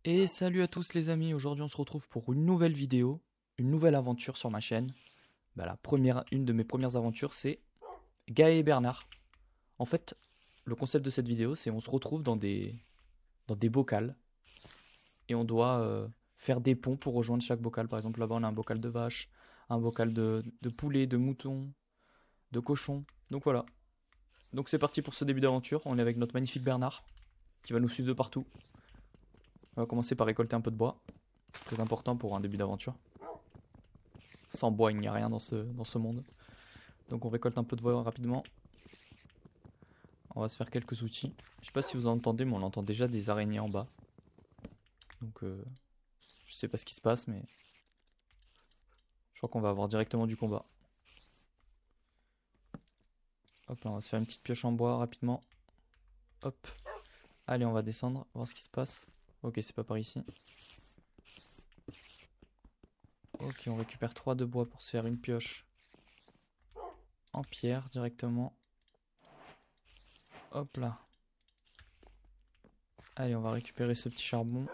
Et salut à tous les amis, aujourd'hui on se retrouve pour une nouvelle vidéo, une nouvelle aventure sur ma chaîne. Une de mes premières aventures c'est Gaë et Bernard. En fait, le concept de cette vidéo c'est on se retrouve dans des bocals et on doit faire des ponts pour rejoindre chaque bocal. Par exemple là-bas on a un bocal de vache, un bocal de poulet, de mouton, de cochon. Donc voilà, donc c'est parti pour ce début d'aventure, on est avec notre magnifique Bernard qui va nous suivre de partout. On va commencer par récolter un peu de bois, très important pour un début d'aventure. Sans bois, il n'y a rien dans ce monde. Donc on récolte un peu de bois rapidement. On va se faire quelques outils. Je sais pas si vous entendez, mais on entend déjà des araignées en bas. Donc je sais pas ce qui se passe, mais je crois qu'on va avoir directement du combat. Hop là, on va se faire une petite pioche en bois rapidement. Hop. Allez, on va descendre, voir ce qui se passe. Ok, c'est pas par ici. Ok, on récupère 3 de bois pour se faire une pioche en pierre directement. Hop là. Allez, on va récupérer ce petit charbon.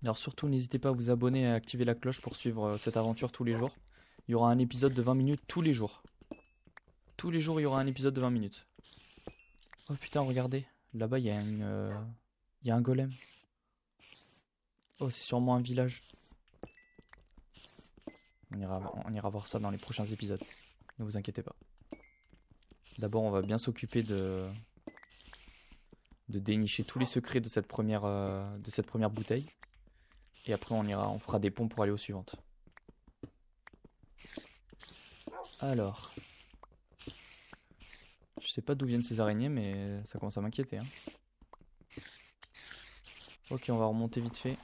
Alors surtout, n'hésitez pas à vous abonner et à activer la cloche pour suivre cette aventure tous les jours. Il y aura un épisode de 20 minutes tous les jours. Tous les jours, il y aura un épisode de 20 minutes. Oh putain, regardez. Là-bas, il y a un golem. Oh, c'est sûrement un village. On ira voir ça dans les prochains épisodes. Ne vous inquiétez pas. D'abord, on va bien s'occuper de dénicher tous les secrets de cette première bouteille. Et après, on fera des ponts pour aller aux suivantes. Alors, je sais pas d'où viennent ces araignées, mais ça commence à m'inquiéter. Hein. Ok, on va remonter vite fait.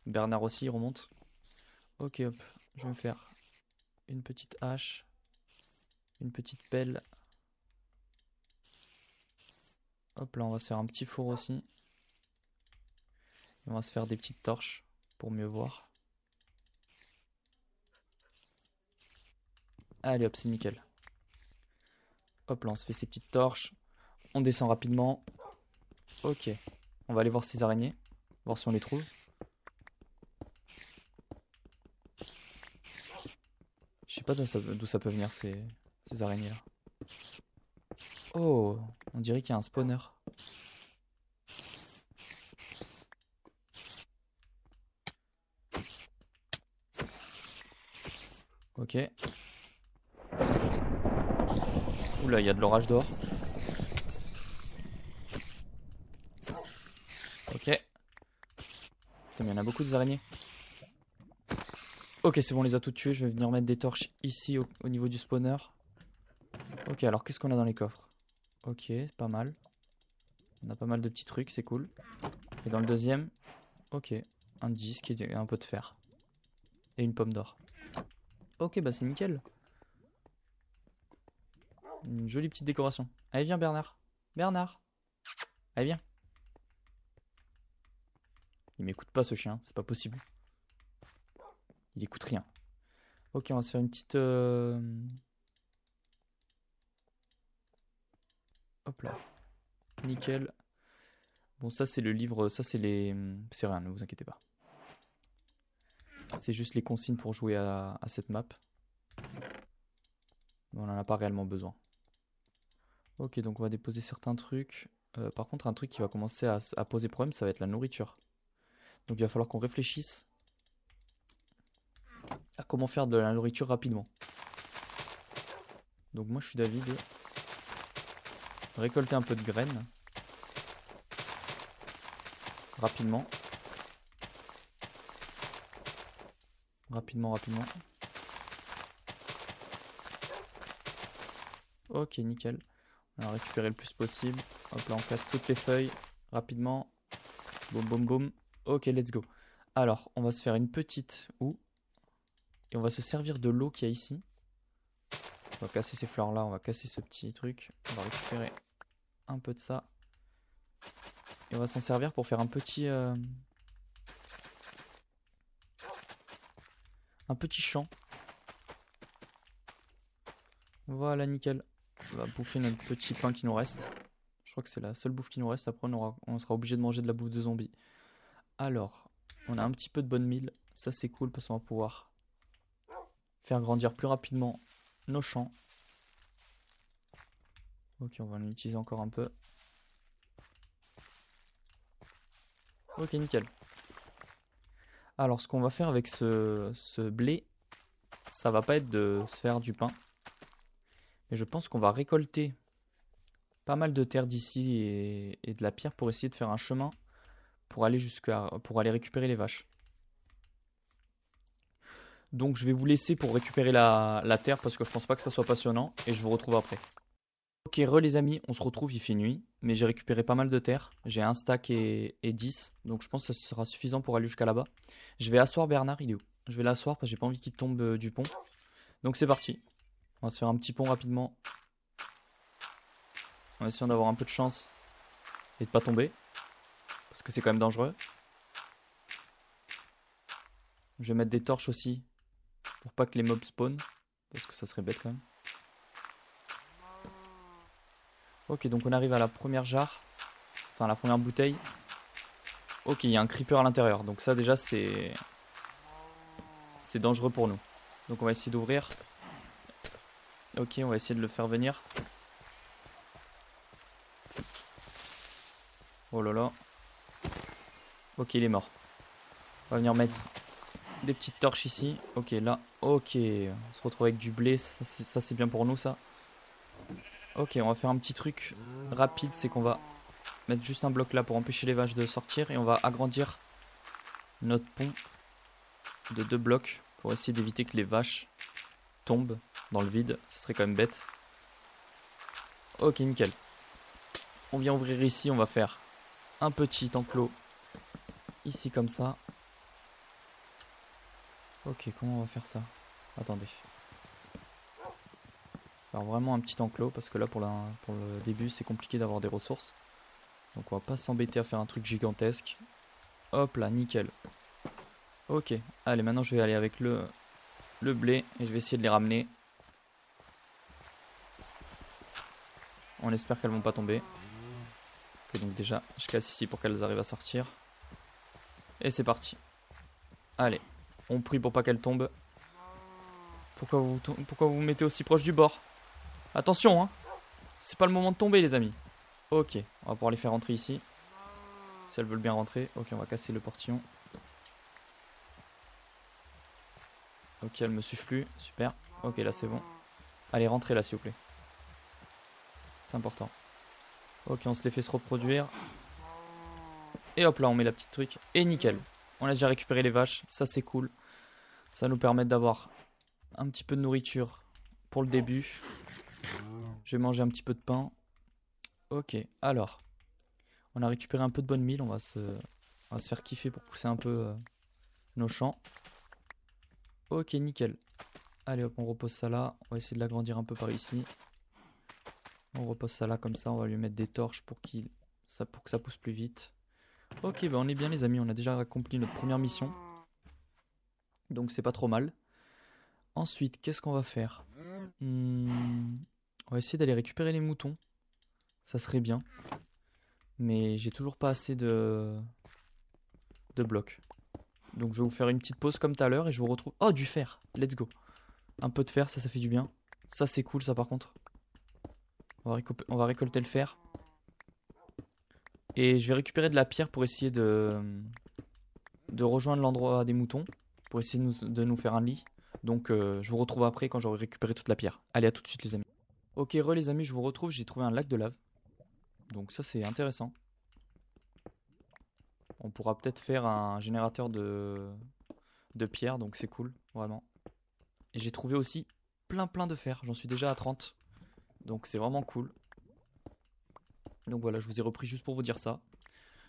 Bernard aussi, il remonte. Ok, hop, je vais me faire une petite hache, une petite pelle. Hop là, on va se faire un petit four aussi. On va se faire des petites torches pour mieux voir. Allez hop, c'est nickel. Hop là, on se fait ces petites torches. On descend rapidement. Ok, on va aller voir ces araignées, voir si on les trouve. Je sais pas d'où ça peut venir ces araignées là. Oh, on dirait qu'il y a un spawner. Ok. Oula, il y a de l'orage dehors. Ok. Putain, mais il y en a beaucoup des araignées. Ok, c'est bon, on les a toutes tuées. Je vais venir mettre des torches ici au niveau du spawner. Ok, alors qu'est-ce qu'on a dans les coffres? Ok, pas mal. On a pas mal de petits trucs, c'est cool. Et dans le deuxième, ok, un disque et un peu de fer. Et une pomme d'or. Ok, bah c'est nickel. Une jolie petite décoration. Allez, viens Bernard. Bernard. Allez, viens. Il m'écoute pas ce chien, c'est pas possible. Il écoute rien. Ok, on va se faire une petite... Hop là. Nickel. Bon, ça c'est le livre, ça c'est les... C'est rien, ne vous inquiétez pas. C'est juste les consignes pour jouer à cette map. On n'en a pas réellement besoin. Ok, donc on va déposer certains trucs. Par contre, un truc qui va commencer à poser problème, ça va être la nourriture. Donc il va falloir qu'on réfléchisse à comment faire de la nourriture rapidement. Donc moi je suis d'avis de récolter un peu de graines rapidement. Rapidement. Ok, nickel. On va récupérer le plus possible. Hop là, on casse toutes les feuilles rapidement. Boum. Ok, let's go. Alors, on va se faire une petite houe. Et on va se servir de l'eau qu'il y a ici. On va casser ces fleurs là, on va casser ce petit truc. On va récupérer un peu de ça. Et on va s'en servir pour faire un petit champ. Voilà, nickel. On va bouffer notre petit pain qui nous reste. Je crois que c'est la seule bouffe qui nous reste. Après, on sera obligé de manger de la bouffe de zombies. Alors, on a un petit peu de bonne mille. Ça, c'est cool parce qu'on va pouvoir faire grandir plus rapidement nos champs. Ok, on va en utiliser encore un peu. Ok, nickel. Alors, ce qu'on va faire avec ce blé, ça va pas être de se faire du pain. Mais je pense qu'on va récolter pas mal de terre d'ici et de la pierre pour essayer de faire un chemin pour aller récupérer les vaches. Donc je vais vous laisser pour récupérer la terre parce que je pense pas que ça soit passionnant et je vous retrouve après. Ok, les amis, on se retrouve, il fait nuit, mais j'ai récupéré pas mal de terre. J'ai un stack et 10, donc je pense que ça sera suffisant pour aller jusqu'à là-bas. Je vais asseoir Bernard, il est où? Je vais l'asseoir parce que j'ai pas envie qu'il tombe du pont. Donc c'est parti. On va se faire un petit pont rapidement. En essayant d'avoir un peu de chance et de pas tomber. Parce que c'est quand même dangereux. Je vais mettre des torches aussi pour pas que les mobs spawnent. Parce que ça serait bête quand même. Ok, donc on arrive à la première jarre. Enfin, la première bouteille. Ok, il y a un creeper à l'intérieur. Donc ça déjà c'est dangereux pour nous. Donc on va essayer d'ouvrir. Ok, on va essayer de le faire venir. Oh là là. Ok, il est mort. On va venir mettre des petites torches ici. Ok, là. Ok, on se retrouve avec du blé. Ça c'est bien pour nous ça. Ok, on va faire un petit truc rapide. C'est qu'on va mettre juste un bloc là pour empêcher les vaches de sortir. Et on va agrandir notre pont de 2 blocs pour essayer d'éviter que les vaches tombent dans le vide. Ce serait quand même bête. Ok, nickel. On vient ouvrir ici. On va faire un petit enclos ici comme ça. Ok, comment on va faire ça? Attendez. Faire vraiment un petit enclos parce que là pour le début c'est compliqué d'avoir des ressources. Donc on va pas s'embêter à faire un truc gigantesque. Hop là, nickel. Ok, allez maintenant je vais aller avec le blé et je vais essayer de les ramener. On espère qu'elles vont pas tomber. Ok, donc déjà je casse ici pour qu'elles arrivent à sortir. Et c'est parti. Allez, on prie pour pas qu'elles tombent. Pourquoi vous vous mettez aussi proche du bord? Attention hein, c'est pas le moment de tomber les amis. Ok, on va pouvoir les faire rentrer ici. Si elles veulent bien rentrer. Ok, on va casser le portillon. Ok, elle me suffit plus. Super. Ok, là c'est bon. Allez, rentrez là s'il vous plaît. C'est important. Ok, on se les fait se reproduire. Et hop là, on met la petite truc. Et nickel. On a déjà récupéré les vaches. Ça c'est cool. Ça nous permet d'avoir un petit peu de nourriture pour le début. Je vais manger un petit peu de pain. Ok, alors. On a récupéré un peu de bonne mille. On va se faire kiffer pour pousser un peu nos champs. Ok, nickel. Allez hop, on repose ça là. On va essayer de l'agrandir un peu par ici. On repose ça là comme ça. On va lui mettre des torches pour que ça pousse plus vite. Ok, bah on est bien les amis. On a déjà accompli notre première mission. Donc c'est pas trop mal. Ensuite, qu'est-ce qu'on va faire? On va essayer d'aller récupérer les moutons. Ça serait bien. Mais j'ai toujours pas assez de blocs. Donc je vais vous faire une petite pause comme tout à l'heure et je vous retrouve... Oh, du fer. Let's go. Un peu de fer, ça fait du bien. Ça c'est cool ça par contre. On va récolter le fer. Et je vais récupérer de la pierre pour essayer de rejoindre l'endroit des moutons. Pour essayer de nous faire un lit. Donc je vous retrouve après quand j'aurai récupéré toute la pierre. Allez, à tout de suite les amis. Ok, les amis, je vous retrouve. J'ai trouvé un lac de lave. Donc ça c'est intéressant. On pourra peut-être faire un générateur de pierre. Donc c'est cool, vraiment. Et j'ai trouvé aussi plein de fer. J'en suis déjà à 30. Donc c'est vraiment cool. Donc voilà, je vous ai repris juste pour vous dire ça.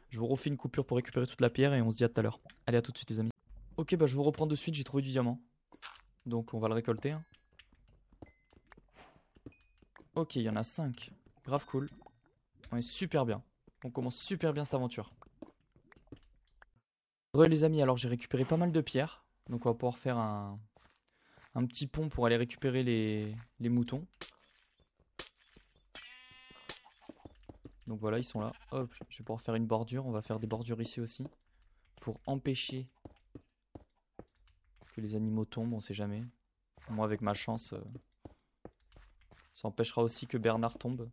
Je vous refais une coupure pour récupérer toute la pierre et on se dit à tout à l'heure. Allez, à tout de suite les amis. Ok, bah je vous reprends de suite, j'ai trouvé du diamant. Donc on va le récolter. Hein. Ok, il y en a 5. Grave cool. On est super bien. On commence super bien cette aventure. Les amis, alors j'ai récupéré pas mal de pierres. Donc on va pouvoir faire un petit pont pour aller récupérer les moutons. Donc voilà, ils sont là. Hop, je vais pouvoir faire une bordure. On va faire des bordures ici aussi. Pour empêcher que les animaux tombent, on sait jamais. Moi, avec ma chance, ça empêchera aussi que Bernard tombe.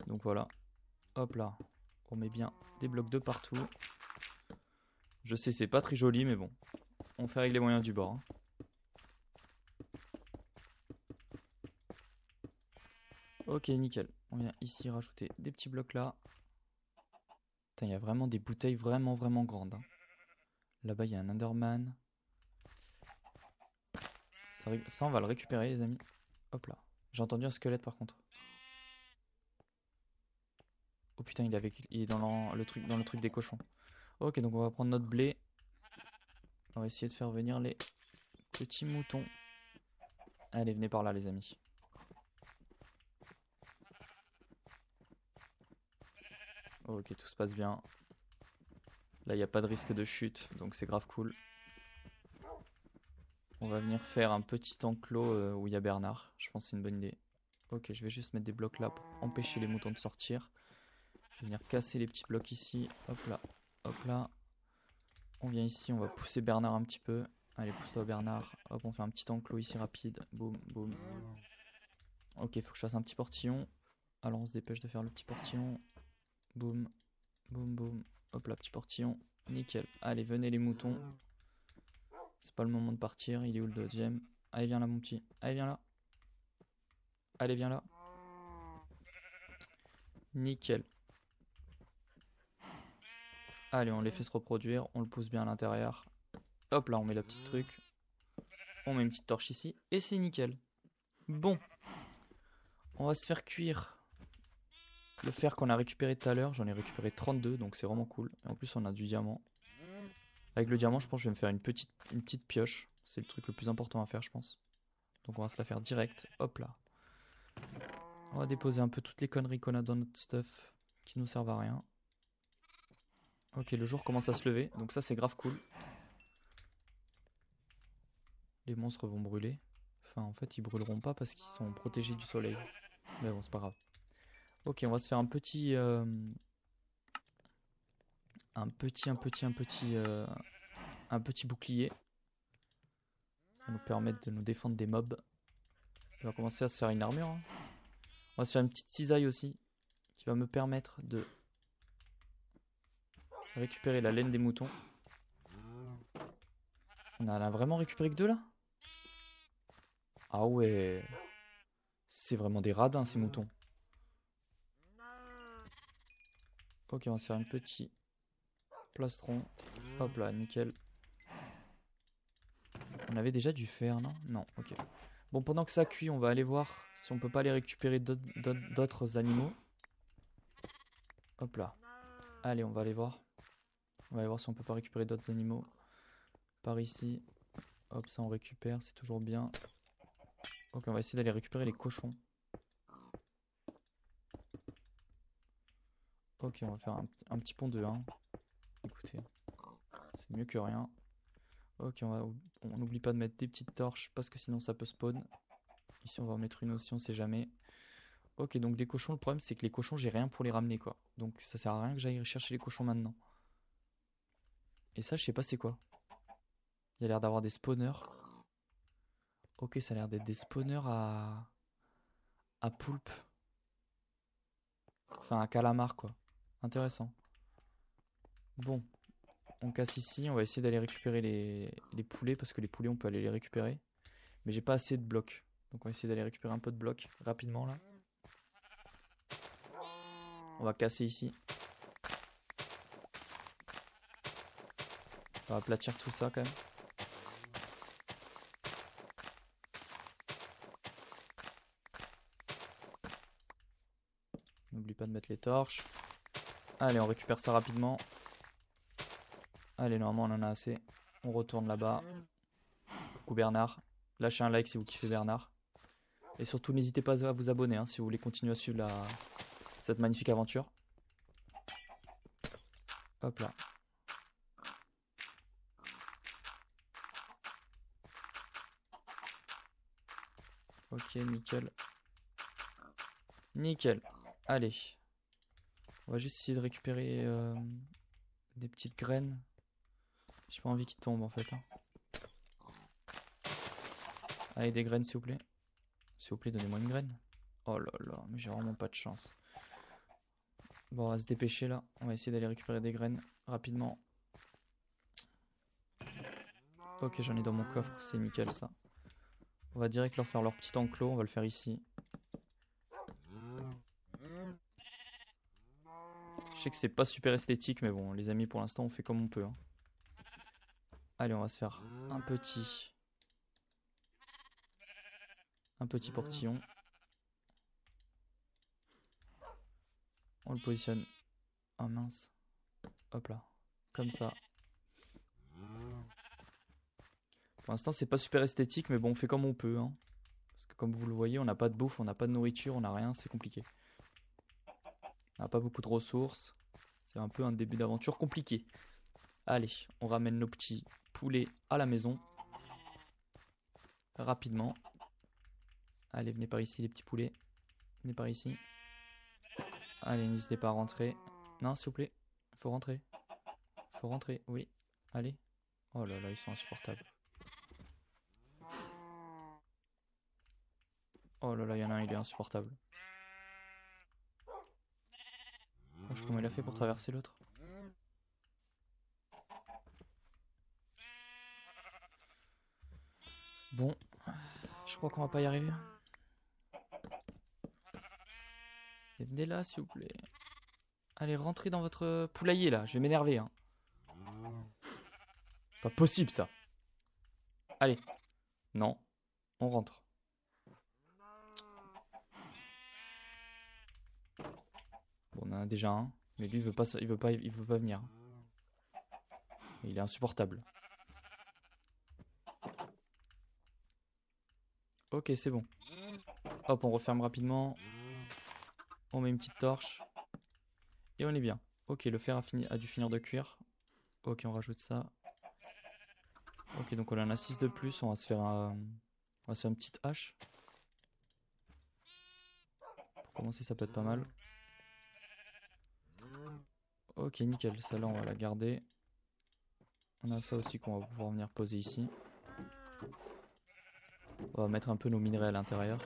Donc voilà. Hop là. On met bien des blocs de partout. Je sais, c'est pas très joli, mais bon. On fait avec les moyens du bord. Hein. Ok, nickel. On vient ici rajouter des petits blocs là. Putain, il y a vraiment des bouteilles vraiment grandes. Hein. Là-bas, il y a un Enderman. Ça, on va le récupérer, les amis. Hop là. J'ai entendu un squelette, par contre. Oh putain, il est dans le truc des cochons. Ok, donc on va prendre notre blé. On va essayer de faire venir les petits moutons. Allez, venez par là, les amis. Ok, tout se passe bien. Là, il n'y a pas de risque de chute, donc c'est grave cool. On va venir faire un petit enclos où il y a Bernard. Je pense que c'est une bonne idée. Ok, je vais juste mettre des blocs là pour empêcher les moutons de sortir. Je vais venir casser les petits blocs ici. Hop là, hop là. On vient ici, on va pousser Bernard un petit peu. Allez, pousse-toi Bernard. Hop, on fait un petit enclos ici rapide. Boum, boum. Ok, il faut que je fasse un petit portillon. Alors on se dépêche de faire le petit portillon. Boum, boum, boum. Hop là, petit portillon. Nickel. Allez, venez les moutons. C'est pas le moment de partir. Il est où le deuxième? Allez, viens là, mon petit. Allez, viens là. Allez, viens là. Nickel. Allez, on les fait se reproduire. On le pousse bien à l'intérieur. Hop là, on met le petit truc. On met une petite torche ici. Et c'est nickel. Bon. On va se faire cuire le fer qu'on a récupéré tout à l'heure. J'en ai récupéré 32, donc c'est vraiment cool. Et en plus, on a du diamant. Avec le diamant, je pense que je vais me faire une petite pioche. C'est le truc le plus important à faire, je pense. Donc on va se la faire direct. Hop là. On va déposer un peu toutes les conneries qu'on a dans notre stuff qui nous servent à rien. Ok, le jour commence à se lever, donc ça c'est grave cool. Les monstres vont brûler. Enfin, en fait, ils brûleront pas parce qu'ils sont protégés du soleil. Mais bon, c'est pas grave. Ok, on va se faire un petit bouclier. Ça va nous permettre de nous défendre des mobs. On va commencer à se faire une armure. Hein. On va se faire une petite cisaille aussi, qui va me permettre de récupérer la laine des moutons. On en a vraiment récupéré que deux là? Ah ouais. C'est vraiment des radins ces moutons. Ok, on va se faire un petit plastron. Hop là, nickel. On avait déjà du fer, non? Non, ok. Bon, pendant que ça cuit, on va aller voir si on peut pas aller récupérer d'autres animaux. Hop là. Allez, on va aller voir. On va aller voir si on peut pas récupérer d'autres animaux. Par ici. Hop, ça on récupère, c'est toujours bien. Ok, on va essayer d'aller récupérer les cochons. Ok, on va faire un petit pont de 1. Écoutez, c'est mieux que rien. Ok, on n'oublie pas de mettre des petites torches parce que sinon ça peut spawn. Ici on va en mettre une aussi, on sait jamais. Ok, donc des cochons, le problème c'est que les cochons j'ai rien pour les ramener quoi. Donc ça sert à rien que j'aille chercher les cochons maintenant. Et ça je sais pas c'est quoi. Il y a l'air d'avoir des spawners. Ok, ça a l'air d'être des spawners à poulpe. Enfin à calamar quoi. Intéressant. Bon, on casse ici, on va essayer d'aller récupérer les poulets parce que les poulets on peut aller les récupérer. Mais j'ai pas assez de blocs. Donc on va essayer d'aller récupérer un peu de blocs rapidement là. On va casser ici. On va aplatir tout ça quand même. N'oublie pas de mettre les torches. Allez, on récupère ça rapidement. Allez, normalement on en a assez. On retourne là-bas. Coucou Bernard. Lâchez un like si vous kiffez Bernard. Et surtout, n'hésitez pas à vous abonner hein, si vous voulez continuer à suivre cette magnifique aventure. Hop là. Ok, nickel. Nickel. Allez. On va juste essayer de récupérer des petites graines. J'ai pas envie qu'ils tombent en fait. Hein. Allez, des graines s'il vous plaît. S'il vous plaît, donnez-moi une graine. Oh là là, mais j'ai vraiment pas de chance. Bon, on va se dépêcher là. On va essayer d'aller récupérer des graines rapidement. Ok, j'en ai dans mon coffre, c'est nickel ça. On va direct leur faire leur petit enclos, on va le faire ici. Je sais que c'est pas super esthétique, mais bon, les amis, pour l'instant, on fait comme on peut. Hein. Allez, on va se faire un petit portillon. On le positionne. Oh mince. Hop là. Comme ça. Pour l'instant, c'est pas super esthétique, mais bon, on fait comme on peut. Hein. Parce que comme vous le voyez, on n'a pas de bouffe, on n'a pas de nourriture, on n'a rien, c'est compliqué. On n'a pas beaucoup de ressources. C'est un peu un début d'aventure compliqué. Allez, on ramène nos petits poulets à la maison. Rapidement. Allez, venez par ici les petits poulets. Venez par ici. Allez, n'hésitez pas à rentrer. Non, s'il vous plaît. Faut rentrer. Faut rentrer, oui. Allez. Oh là là, ils sont insupportables. Oh là là, il y en a un, il est insupportable. Oh, je sais comment il a fait pour traverser l'autre. Bon, je crois qu'on va pas y arriver. Et venez là, s'il vous plaît. Allez, rentrez dans votre poulailler là, je vais m'énerver. Hein. Pas possible ça. Allez. Non, on rentre. Bon, on en a déjà un, mais lui il veut pas, il veut pas venir. Il est insupportable. Ok, c'est bon. Hop, on referme rapidement. On met une petite torche. Et on est bien. Ok, le fer a dû finir de cuire. Ok, on rajoute ça. Ok, donc on en a 6 de plus. On va se faire une petite hache. Pour commencer, ça peut être pas mal. Ok, nickel. Celle-là, on va la garder. On a ça aussi qu'on va pouvoir venir poser ici. On va mettre un peu nos minerais à l'intérieur.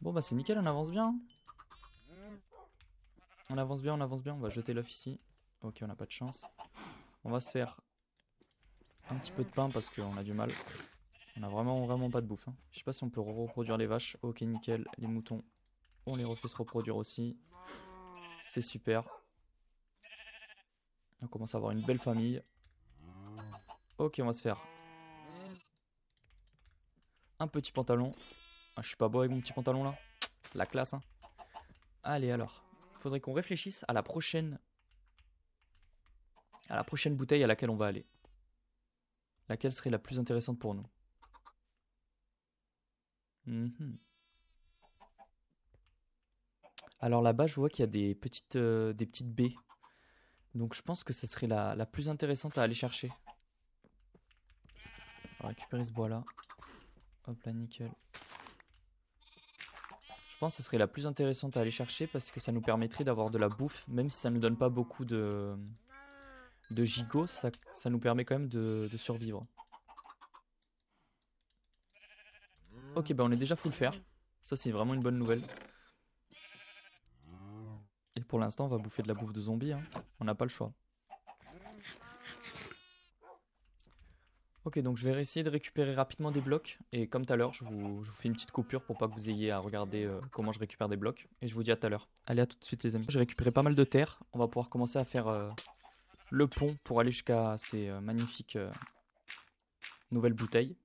Bon, bah c'est nickel, on avance bien. On avance bien, on avance bien. On va jeter l'œuf ici. Ok, on n'a pas de chance. On va se faire un petit peu de pain parce qu'on a du mal. On a vraiment pas de bouffe. Hein. Je sais pas si on peut reproduire les vaches. Ok, nickel. Les moutons, on les refait se reproduire aussi. C'est super. On commence à avoir une belle famille. Ok, on va se faire un petit pantalon. Ah, je suis pas beau avec mon petit pantalon là. La classe, hein. Allez alors. Faudrait qu'on réfléchisse à la prochaine bouteille à laquelle on va aller. Laquelle serait la plus intéressante pour nous? Alors là-bas, je vois qu'il y a des petites baies. Donc je pense que ce serait la plus intéressante à aller chercher. On va récupérer ce bois-là. Hop là, nickel. Je pense que ce serait la plus intéressante à aller chercher parce que ça nous permettrait d'avoir de la bouffe. Même si ça ne nous donne pas beaucoup de gigots, ça nous permet quand même de survivre. Ok, bah on est déjà full fer. Ça, c'est vraiment une bonne nouvelle. Et pour l'instant, on va bouffer de la bouffe de zombies. Hein. On n'a pas le choix. Ok, donc je vais essayer de récupérer rapidement des blocs. Et comme tout à l'heure, je vous fais une petite coupure pour pas que vous ayez à regarder comment je récupère des blocs. Et je vous dis à tout à l'heure. Allez, à tout de suite les amis. J'ai récupéré pas mal de terre. On va pouvoir commencer à faire le pont pour aller jusqu'à ces magnifiques nouvelles bouteilles.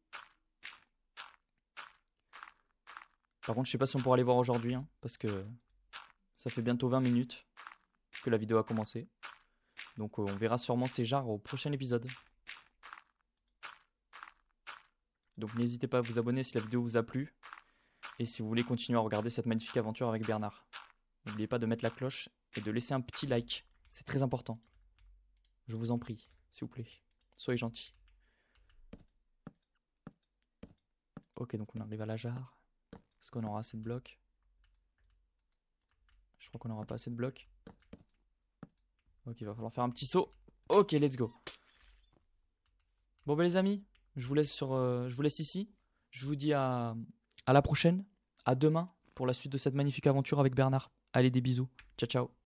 Par contre, je sais pas si on pourra les voir aujourd'hui. Hein, parce que ça fait bientôt 20 minutes que la vidéo a commencé. Donc on verra sûrement ces jarres au prochain épisode. Donc n'hésitez pas à vous abonner si la vidéo vous a plu. Et si vous voulez continuer à regarder cette magnifique aventure avec Bernard. N'oubliez pas de mettre la cloche et de laisser un petit like. C'est très important. Je vous en prie, s'il vous plaît. Soyez gentils. Ok, donc on arrive à la jarre. Est-ce qu'on aura assez de blocs? Je crois qu'on n'aura pas assez de blocs. Ok, il va falloir faire un petit saut. Ok, let's go. Bon bah les amis, je vous laisse ici. Je vous dis à la prochaine, à demain pour la suite de cette magnifique aventure avec Bernard. Allez, des bisous. Ciao ciao.